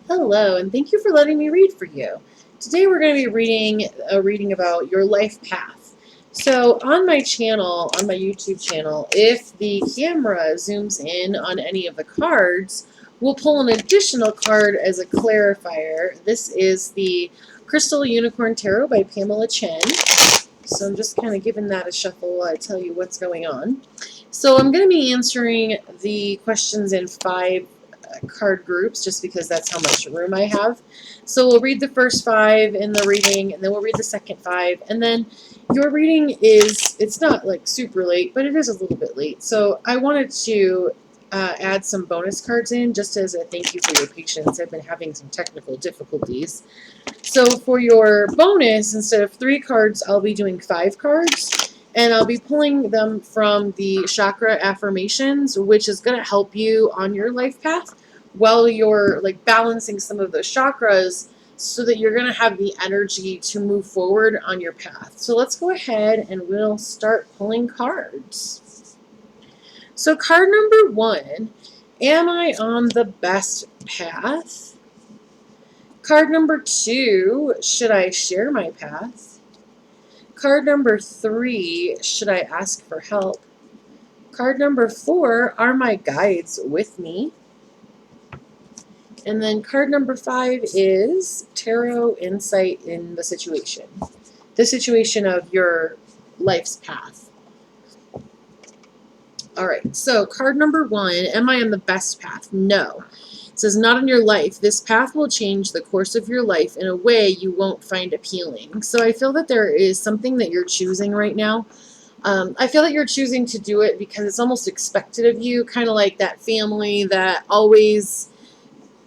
Hello, and thank you for letting me read for you. Today we're going to be reading a reading about your life path. So on my channel, on my YouTube channel, if the camera zooms in on any of the cards, we'll pull an additional card as a clarifier. This is the Crystal Unicorn Tarot by Pamela Chen. So I'm just kind of giving that a shuffle while I tell you what's going on. So I'm going to be answering the questions in 5 card groups just because that's how much room I have. So we'll read the first 5 in the reading, and then we'll read the second 5, and then your reading it's not like super late, but it is a little bit late. So I wanted to add some bonus cards in just as a thank you for your patience. I've been having some technical difficulties. So for your bonus, instead of 3 cards, I'll be doing 5 cards. And I'll be pulling them from the chakra affirmations, which is going to help you on your life path while you're like balancing some of those chakras so that you're going to have the energy to move forward on your path. So let's go ahead and we'll start pulling cards. So card number 1, am I on the best path? Card number 2, should I share my path? Card number 3, should I ask for help? Card number 4, are my guides with me? And then card number 5 is tarot insight in the situation of your life's path. All right, so card number 1, am I on the best path? No. It says, not in your life. This path will change the course of your life in a way you won't find appealing. So I feel that there is something that you're choosing right now. I feel that you're choosing to do it because it's almost expected of you, kind of like that family that always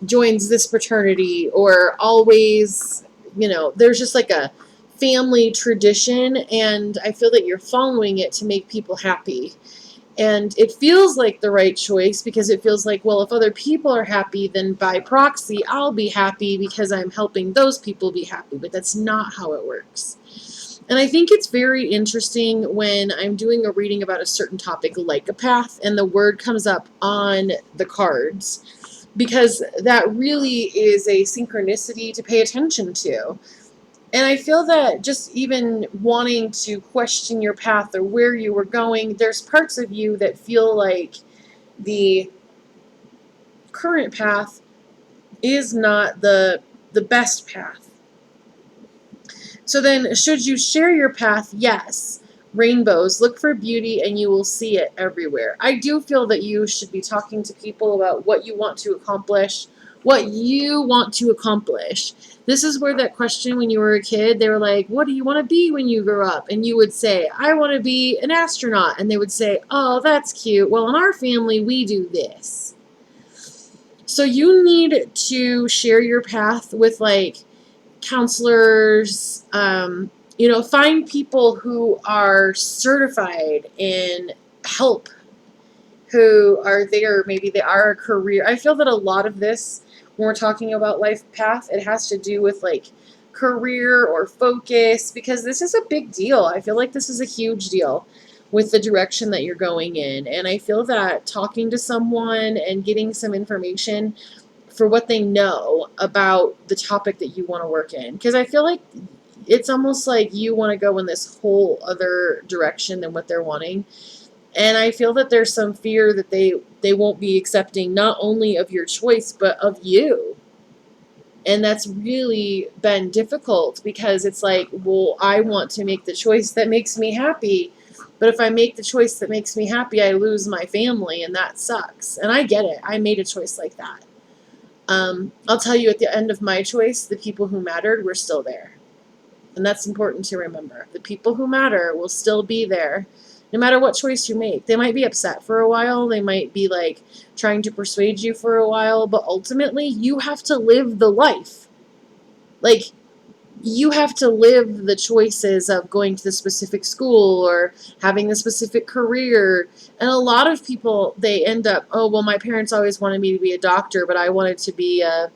joins this fraternity or always, there's just like a family tradition, and I feel that you're following it to make people happy. And it feels like the right choice because it feels like, well, if other people are happy, then by proxy, I'll be happy because I'm helping those people be happy. But that's not how it works. And I think it's very interesting when I'm doing a reading about a certain topic like a path and the word comes up on the cards, because that really is a synchronicity to pay attention to. And I feel that just even wanting to question your path or where you were going, there's parts of you that feel like the current path is not the best path. So then, should you share your path? Yes. Rainbows. Look for beauty and you will see it everywhere. I do feel that you should be talking to people about what you want to accomplish, This is where that question when you were a kid, they were like, what do you want to be when you grow up? And you would say, I want to be an astronaut. And they would say, oh, that's cute. Well, in our family, we do this. So you need to share your path with like counselors, find people who are certified in help, who are there, maybe they are a career. I feel that a lot of this, when we're talking about life path, it has to do with like career or focus, because this is a big deal. I feel like this is a huge deal with the direction that you're going in. And I feel that talking to someone and getting some information for what they know about the topic that you want to work in, because I feel like it's almost like you want to go in this whole other direction than what they're wanting. And I feel that there's some fear that they won't be accepting not only of your choice, but of you. And that's really been difficult because it's like, well, I want to make the choice that makes me happy. But if I make the choice that makes me happy, I lose my family, and that sucks. And I get it. I made a choice like that. I'll tell you, at the end of my choice, the people who mattered were still there. And that's important to remember. The people who matter will still be there no matter what choice you make. They might be upset for a while. They might be like trying to persuade you for a while. But ultimately, you have to live the life. Like, you have to live the choices of going to the specific school or having the specific career. And a lot of people, they end up, oh, well, my parents always wanted me to be a doctor, but I wanted to be a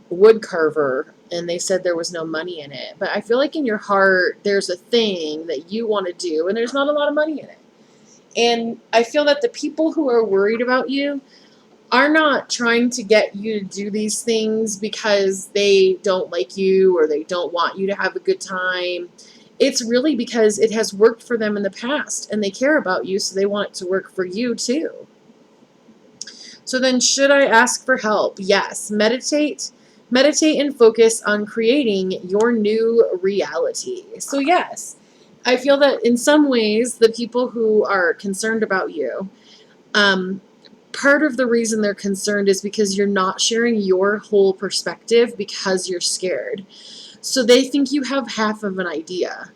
wood carver, and they said there was no money in it. But I feel like in your heart, there's a thing that you want to do, and there's not a lot of money in it. And I feel that the people who are worried about you are not trying to get you to do these things because they don't like you or they don't want you to have a good time. It's really because it has worked for them in the past and they care about you, so they want it to work for you too. So then, should I ask for help? Yes. Meditate and focus on creating your new reality. So yes, I feel that in some ways the people who are concerned about you, part of the reason they're concerned is because you're not sharing your whole perspective because you're scared. So they think you have half of an idea.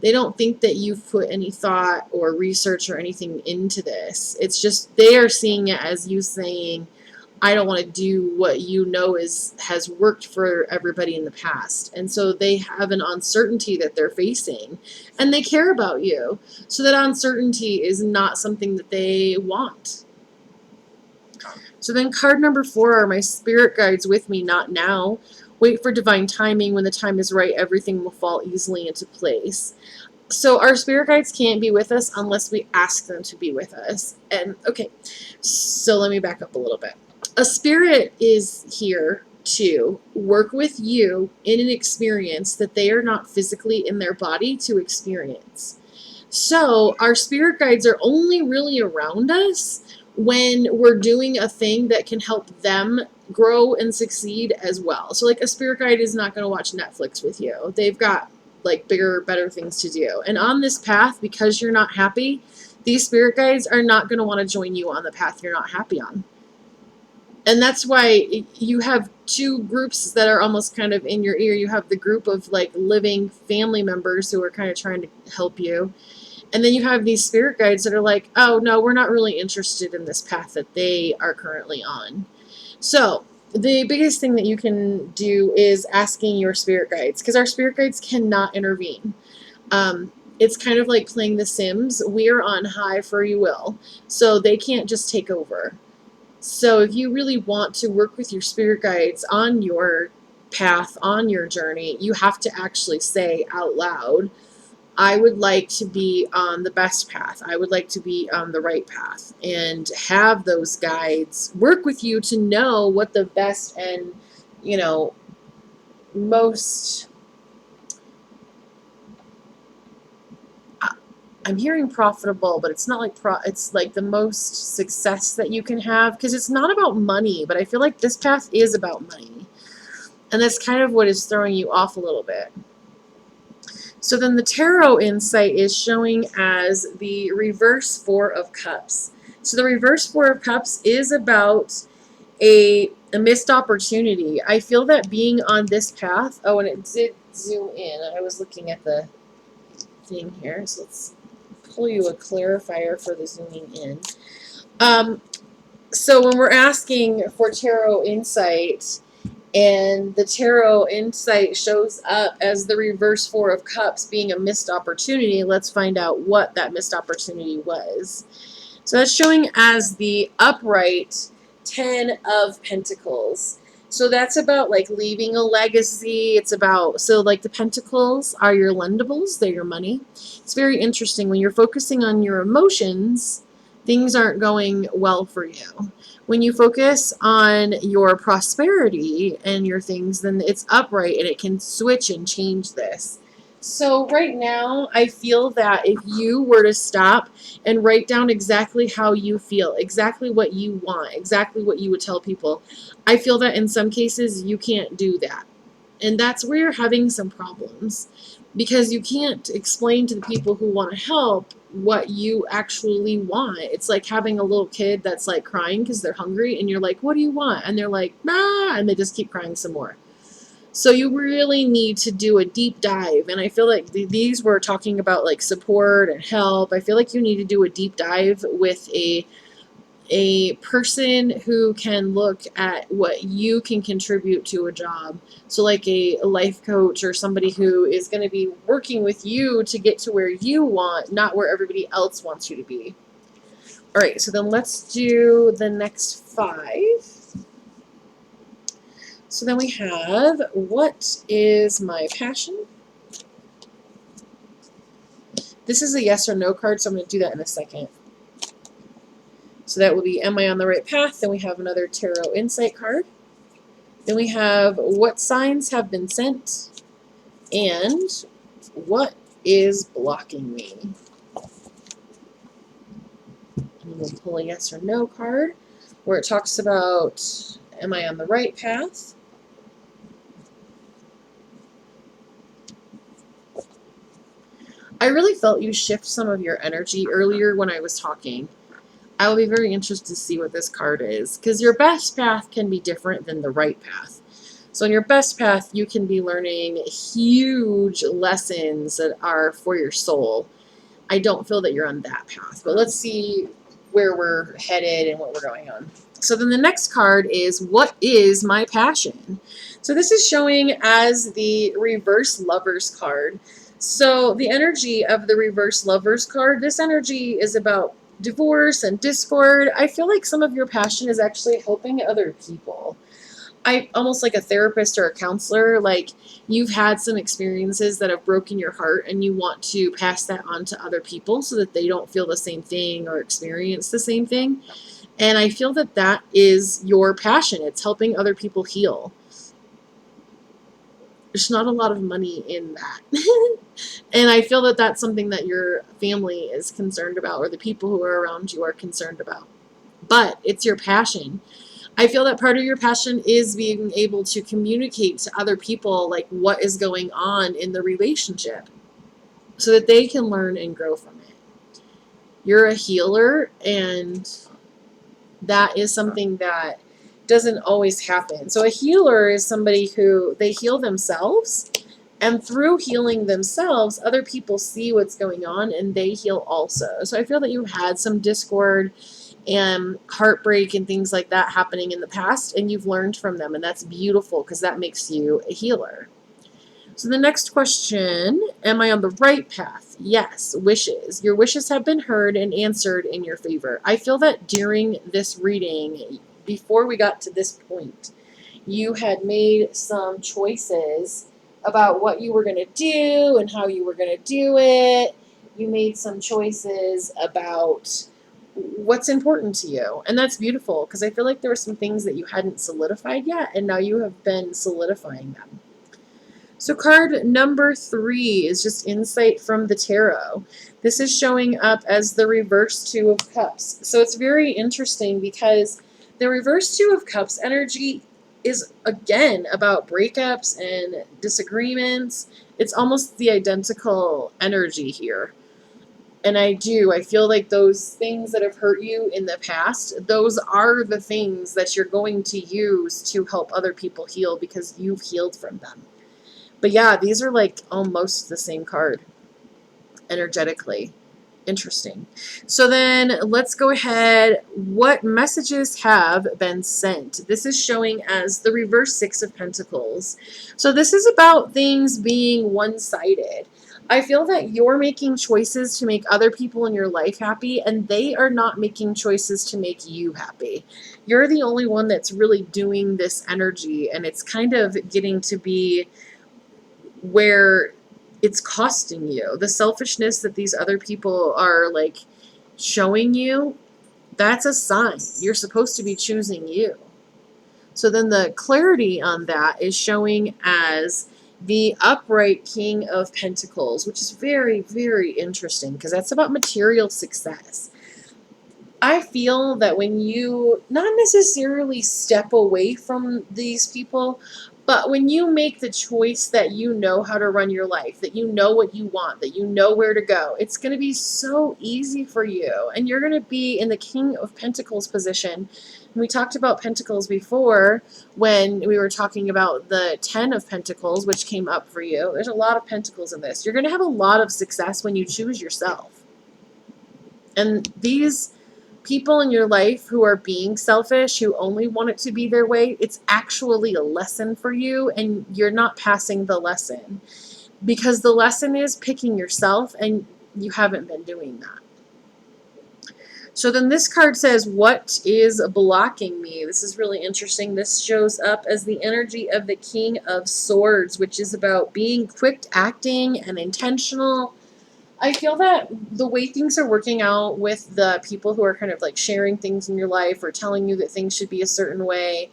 They don't think that you've put any thought or research or anything into this. It's just they are seeing it as you saying, I don't want to do what you know has worked for everybody in the past. And so they have an uncertainty that they're facing and they care about you. So that uncertainty is not something that they want. So then card number 4 are my spirit guides with me, not now. Wait for divine timing. When the time is right, everything will fall easily into place. So our spirit guides can't be with us unless we ask them to be with us. And okay, so let me back up a little bit. A spirit is here to work with you in an experience that they are not physically in their body to experience. So our spirit guides are only really around us when we're doing a thing that can help them grow and succeed as well. So like a spirit guide is not going to watch Netflix with you. They've got like bigger, better things to do. And on this path, because you're not happy, these spirit guides are not going to want to join you on the path you're not happy on. And that's why you have two groups that are almost kind of in your ear. You have the group of like living family members who are kind of trying to help you. And then you have these spirit guides that are like, oh, no, we're not really interested in this path that they are currently on. So the biggest thing that you can do is asking your spirit guides, because our spirit guides cannot intervene. It's kind of like playing The Sims. We're on high free will, so they can't just take over. So if you really want to work with your spirit guides on your path, on your journey, you have to actually say out loud, I would like to be on the best path. I would like to be on the right path, and have those guides work with you to know what the best and, most, I'm hearing profitable, but it's not like it's like the most success that you can have, because it's not about money, but I feel like this path is about money. And that's kind of what is throwing you off a little bit. So then the tarot insight is showing as the reverse 4 of Cups. So the reverse 4 of Cups is about a missed opportunity. I feel that being on this path, oh, and it did zoom in. I was looking at the thing here, so let's pull you a clarifier for the zooming in. So when we're asking for tarot insight, and the tarot insight shows up as the reverse 4 of Cups being a missed opportunity, let's find out what that missed opportunity was. So that's showing as the upright 10 of Pentacles. So that's about like leaving a legacy. It's about, so like the pentacles are your lendables, they're your money. It's very interesting. When you're focusing on your emotions, things aren't going well for you. When you focus on your prosperity and your things, then it's upright and it can switch and change this. So right now, I feel that if you were to stop and write down exactly how you feel, exactly what you want, exactly what you would tell people, I feel that in some cases you can't do that. And that's where you're having some problems, because you can't explain to the people who want to help what you actually want. It's like having a little kid that's like crying because they're hungry, and you're like, what do you want? And they're like, nah, and they just keep crying some more. So you really need to do a deep dive. And I feel like these were talking about like support and help. I feel like you need to do a deep dive with a person who can look at what you can contribute to a job. So like a life coach or somebody who is going to be working with you to get to where you want, not where everybody else wants you to be. All right, so then let's do the next 5. So then we have, what is my passion? This is a yes or no card, so I'm going to do that in a second. So that will be, am I on the right path? Then we have another tarot insight card. Then we have, what signs have been sent? And what is blocking me? And we'll pull a yes or no card where it talks about, am I on the right path? I really felt you shift some of your energy earlier when I was talking. I will be very interested to see what this card is, because your best path can be different than the right path. So in your best path, you can be learning huge lessons that are for your soul. I don't feel that you're on that path, but let's see where we're headed and what we're going on. So then the next card is, what is my passion? So this is showing as the reverse lovers card. So the energy of the reverse lovers card, this energy is about divorce and discord. I feel like some of your passion is actually helping other people. I almost like a therapist or a counselor, like you've had some experiences that have broken your heart and you want to pass that on to other people so that they don't feel the same thing or experience the same thing. And I feel that that is your passion. It's helping other people heal. There's not a lot of money in that. And I feel that that's something that your family is concerned about, or the people who are around you are concerned about. But it's your passion. I feel that part of your passion is being able to communicate to other people like what is going on in the relationship so that they can learn and grow from it. You're a healer, and that is something that doesn't always happen. So a healer is somebody who they heal themselves, and through healing themselves, other people see what's going on and they heal also. So I feel that you had some discord and heartbreak and things like that happening in the past, and you've learned from them, and that's beautiful because that makes you a healer. So the next question, am I on the right path? Yes, wishes. Your wishes have been heard and answered in your favor. I feel that during this reading, before we got to this point, you had made some choices about what you were going to do and how you were going to do it. You made some choices about what's important to you. And that's beautiful because I feel like there were some things that you hadn't solidified yet, and now you have been solidifying them. So card number 3 is just insight from the tarot. This is showing up as the reverse 2 of Cups. So it's very interesting because the reverse 2 of Cups energy is, again, about breakups and disagreements. It's almost the identical energy here. And I feel like those things that have hurt you in the past, those are the things that you're going to use to help other people heal because you've healed from them. But yeah, these are like almost the same card energetically. Interesting. So then let's go ahead. What messages have been sent? This is showing as the reverse 6 of Pentacles. So this is about things being one-sided. I feel that you're making choices to make other people in your life happy, and they are not making choices to make you happy. You're the only one that's really doing this energy, and it's kind of getting to be where it's costing you. The selfishness that these other people are like showing you, that's a sign. You're supposed to be choosing you. So then the clarity on that is showing as the upright King of Pentacles, which is very, very interesting because that's about material success. I feel that when you not necessarily step away from these people, but when you make the choice that you know how to run your life, that you know what you want, that you know where to go, it's going to be so easy for you. And you're going to be in the King of Pentacles position. We talked about Pentacles before when we were talking about the 10 of Pentacles, which came up for you. There's a lot of Pentacles in this. You're going to have a lot of success when you choose yourself. And these people in your life who are being selfish, who only want it to be their way, it's actually a lesson for you, and you're not passing the lesson. Because the lesson is picking yourself, and you haven't been doing that. So then this card says, what is blocking me? This is really interesting. This shows up as the energy of the King of Swords, which is about being quick acting and intentional. I feel that the way things are working out with the people who are kind of like sharing things in your life or telling you that things should be a certain way,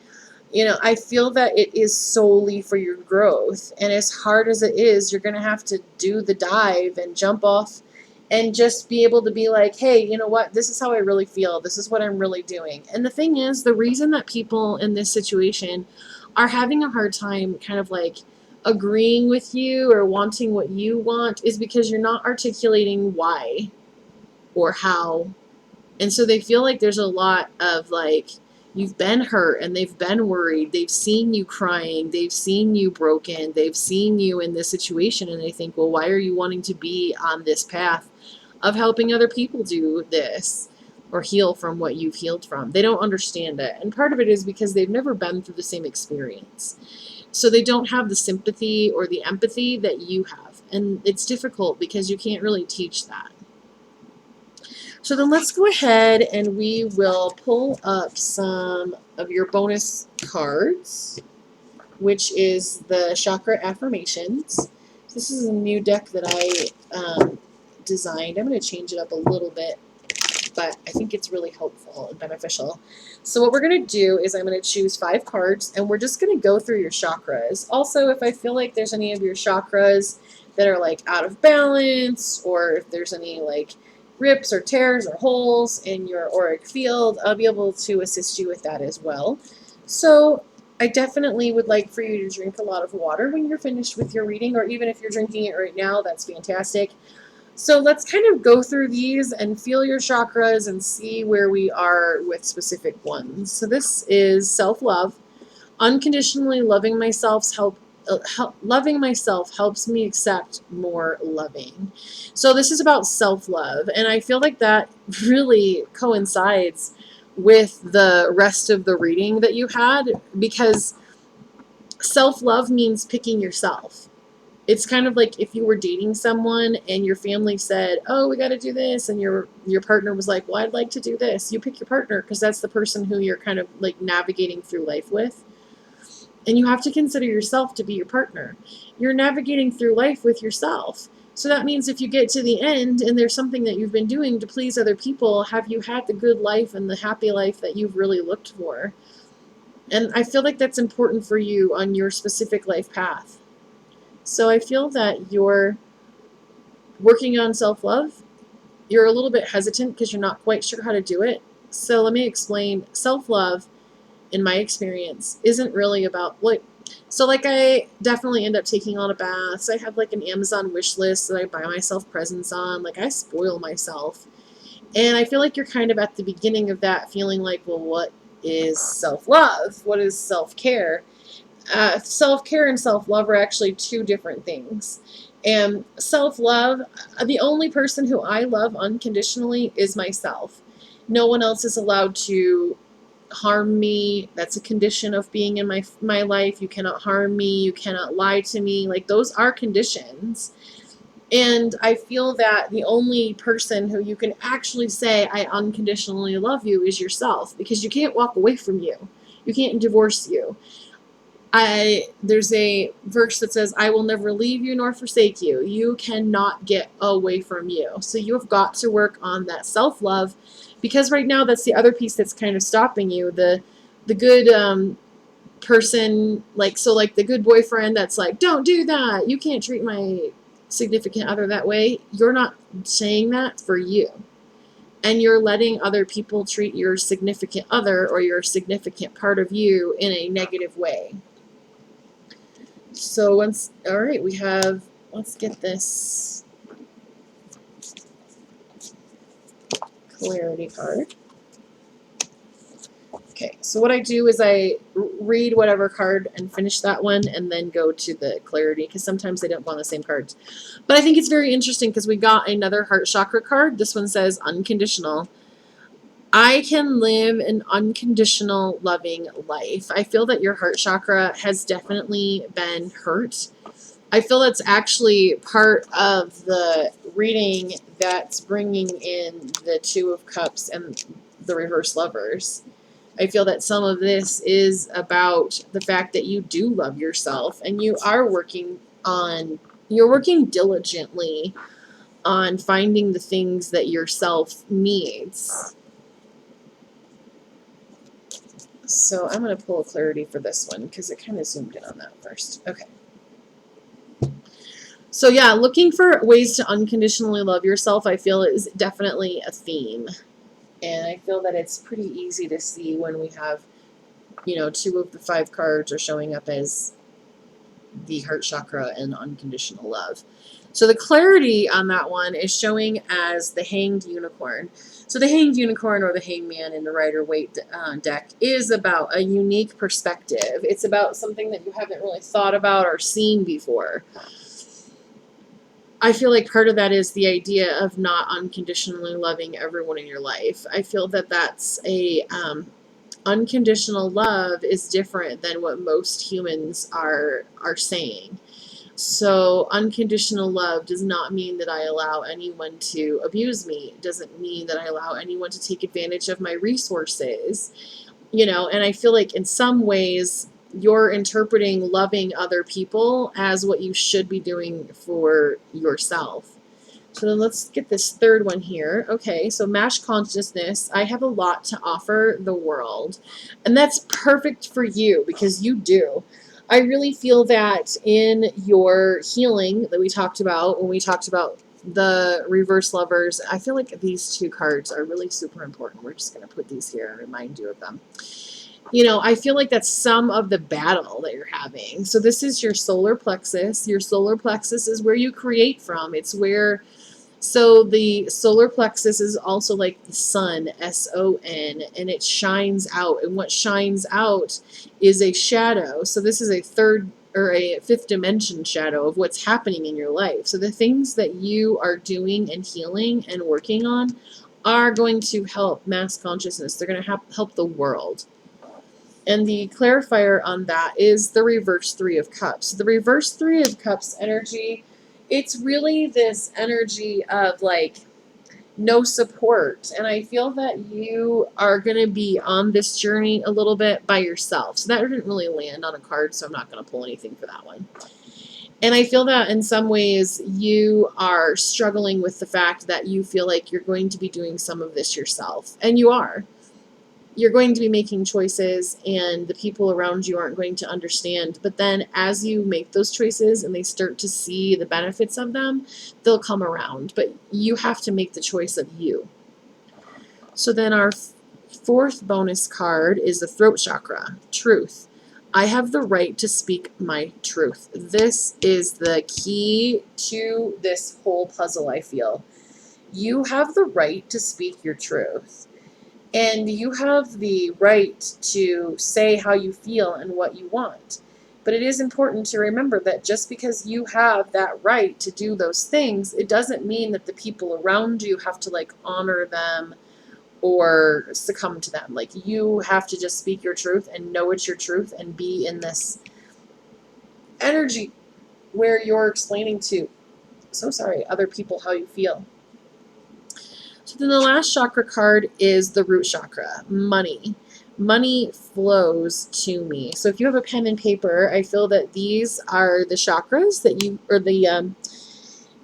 I feel that it is solely for your growth. And as hard as it is, you're going to have to do the dive and jump off and just be able to be like, hey, you know what? This is how I really feel. This is what I'm really doing. And the thing is, the reason that people in this situation are having a hard time kind of like agreeing with you or wanting what you want is because you're not articulating why or how. And so they feel like there's a lot of like, you've been hurt and they've been worried. They've seen you crying. They've seen you broken. They've seen you in this situation. And they think, well, why are you wanting to be on this path of helping other people do this or heal from what you've healed from? They don't understand it. And part of it is because they've never been through the same experience. So they don't have the sympathy or the empathy that you have. And it's difficult because you can't really teach that. So then let's go ahead and we will pull up some of your bonus cards, which is the Chakra Affirmations. This is a new deck that I designed. I'm going to change it up a little bit, but I think it's really helpful and beneficial. So what we're going to do is I'm going to choose 5 cards, and we're just going to go through your chakras. Also, if I feel like there's any of your chakras that are like out of balance, or if there's any like rips or tears or holes in your auric field, I'll be able to assist you with that as well. So I definitely would like for you to drink a lot of water when you're finished with your reading, or even if you're drinking it right now, that's fantastic. So let's kind of go through these and feel your chakras and see where we are with specific ones. So this is self-love. Unconditionally loving myself loving myself helps me accept more loving. So this is about self-love, and I feel like that really coincides with the rest of the reading that you had, because self-love means picking yourself. It's kind of like if you were dating someone and your family said, oh, we got to do this, and your partner was like, well, I'd like to do this. You pick your partner because that's the person who you're kind of like navigating through life with. And you have to consider yourself to be your partner. You're navigating through life with yourself. So that means if you get to the end and there's something that you've been doing to please other people, have you had the good life and the happy life that you've really looked for? And I feel like that's important for you on your specific life path. So I feel that you're working on self-love. You're a little bit hesitant because you're not quite sure how to do it. So let me explain. Self-love, in my experience, isn't really about I definitely end up taking a lot of baths. I have like an Amazon wish list that I buy myself presents on. Like I spoil myself. And I feel like you're kind of at the beginning of that, feeling like, well, what is self-love? What is self-care? Self-care and self-love are actually 2 different things. And self-love, the only person who I love unconditionally is myself. No one else is allowed to harm me. That's a condition of being in my life. You cannot harm me. You cannot lie to me. Like, those are conditions. And I feel that the only person who you can actually say, I unconditionally love you, is yourself, because you can't walk away from you. You can't divorce you. There's a verse that says, I will never leave you nor forsake you. You cannot get away from you. So you have got to work on that self-love, because right now that's the other piece that's kind of stopping you. The good person, like the good boyfriend that's like, don't do that. You can't treat my significant other that way. You're not saying that for you. And you're letting other people treat your significant other or your significant part of you in a negative way. So all right, let's get this clarity card. Okay, so what I do is I read whatever card and finish that one and then go to the clarity, because sometimes they don't go on the same cards. But I think it's very interesting because we got another heart chakra card. This one says unconditional. I can live an unconditional, loving life. I feel that your heart chakra has definitely been hurt. I feel that's actually part of the reading that's bringing in the 2 of Cups and the reverse Lovers. I feel that some of this is about the fact that you do love yourself and you're working diligently on finding the things that yourself needs. So I'm going to pull a clarity for this one because it kind of zoomed in on that first. Okay. So yeah, looking for ways to unconditionally love yourself, I feel, is definitely a theme. And I feel that it's pretty easy to see when we have, 2 of the 5 cards are showing up as the heart chakra and unconditional love. So the clarity on that one is showing as the hanged unicorn. So the hanged unicorn, or the hangman in the Rider-Waite deck, is about a unique perspective. It's about something that you haven't really thought about or seen before. I feel like part of that is the idea of not unconditionally loving everyone in your life. I feel that that's unconditional love is different than what most humans are saying. So unconditional love does not mean that I allow anyone to abuse me. It doesn't mean that I allow anyone to take advantage of my resources. And I feel like in some ways you're interpreting loving other people as what you should be doing for yourself. So then let's get this third one here. Okay, so MASH consciousness. I have a lot to offer the world. And that's perfect for you because you do. I really feel that in your healing that we talked about when we talked about the reverse lovers, I feel like these 2 cards are really super important. We're just going to put these here and remind you of them. I feel like that's some of the battle that you're having. So this is your solar plexus. Your solar plexus is where you create from. It's where, so the solar plexus is also like the sun, S-O-N, and it shines out. And what shines out is a shadow. So this is a 3rd or a 5th dimension shadow of what's happening in your life. So the things that you are doing and healing and working on are going to help mass consciousness. They're going to help the world. And the clarifier on that is the reverse 3 of Cups. The reverse 3 of Cups energy, it's really this energy of like no support. And I feel that you are going to be on this journey a little bit by yourself. So that didn't really land on a card, so I'm not going to pull anything for that one. And I feel that in some ways you are struggling with the fact that you feel like you're going to be doing some of this yourself. And you are. You're going to be making choices and the people around you aren't going to understand. But then as you make those choices and they start to see the benefits of them, they'll come around. But you have to make the choice of you. So then our 4th bonus card is the throat chakra, truth. I have the right to speak my truth. This is the key to this whole puzzle, I feel. You have the right to speak your truth. And you have the right to say how you feel and what you want. But it is important to remember that just because you have that right to do those things, it doesn't mean that the people around you have to like honor them or succumb to them. Like you have to just speak your truth and know it's your truth and be in this energy where you're explaining to, other people how you feel. So then the last chakra card is the root chakra, money. Money flows to me. So if you have a pen and paper, I feel that these are the chakras that you, or the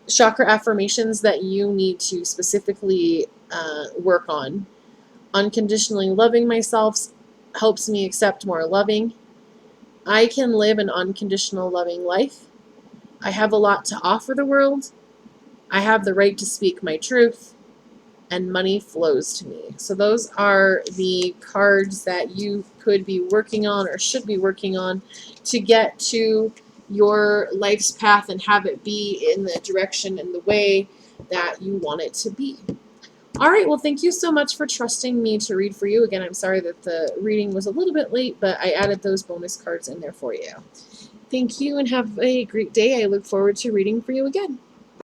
chakra affirmations that you need to specifically work on. Unconditionally loving myself helps me accept more loving. I can live an unconditional loving life. I have a lot to offer the world. I have the right to speak my truth. And money flows to me. So those are the cards that you could be working on or should be working on to get to your life's path and have it be in the direction and the way that you want it to be. All right, well, thank you so much for trusting me to read for you. Again, I'm sorry that the reading was a little bit late, but I added those bonus cards in there for you. Thank you and have a great day. I look forward to reading for you again.